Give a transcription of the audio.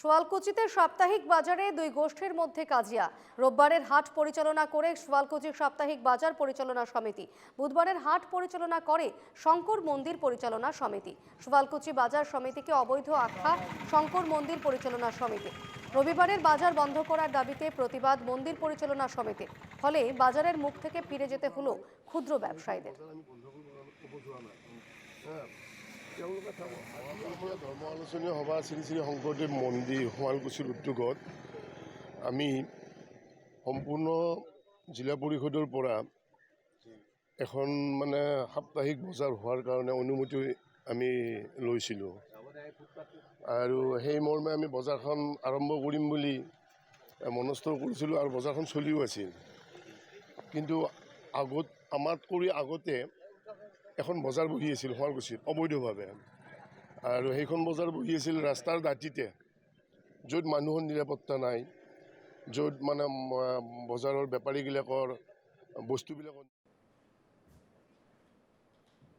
সোয়ালকুচিতে সাপ্তাহিক বাজারে দুই গোষ্ঠীর মধ্যে কাজিয়া। রোববারের হাট পরিচালনা করে সোয়ালকুচি সাপ্তাহিক বাজার পরিচালনা সমিতি, বুধবারের হাট পরিচালনা করে শঙ্কর মন্দির পরিচালনা সমিতি। সোয়ালকুচি বাজার সমিতিকে অবৈধ আখ্যা শঙ্কর মন্দির পরিচালনা সমিতি। রবিবারের বাজার বন্ধ করার দাবিতে প্রতিবাদ মন্দির পরিচালনা সমিতির, ফলে বাজারের মুখ থেকে ফিরে যেতে হলো ক্ষুদ্র ব্যবসায়ীদের। ধৰ্ম আলোচনীয় সভা শ্ৰী শ্ৰী শংকৰদেৱ মন্দিৰ শুৱালকুছিৰ উদ্যোগত আমি সম্পূৰ্ণ জিলা পৰিষদৰ পৰা এখন সাপ্তাহিক বজাৰ হোৱাৰ কাৰণে অনুমতি আমি লৈছিলোঁ আৰু সেই মৰ্মে আমি বজাৰখন আৰম্ভ কৰিম বুলি মনস্থ কৰিছিলোঁ আৰু বজাৰখন চলিও আছিল। কিন্তু আমাতকৈ আগতে এখন বজাৰ বহি আছিল শুৱালকুছিত অবৈধভাৱে, আৰু সেইখন বজাৰ বহি আছিল ৰাস্তাৰ দাঁতিতে, য'ত মানুহৰ নিৰাপত্তা নাই, য'ত বজাৰৰ বেপাৰীবিলাকৰ বস্তুবিলাক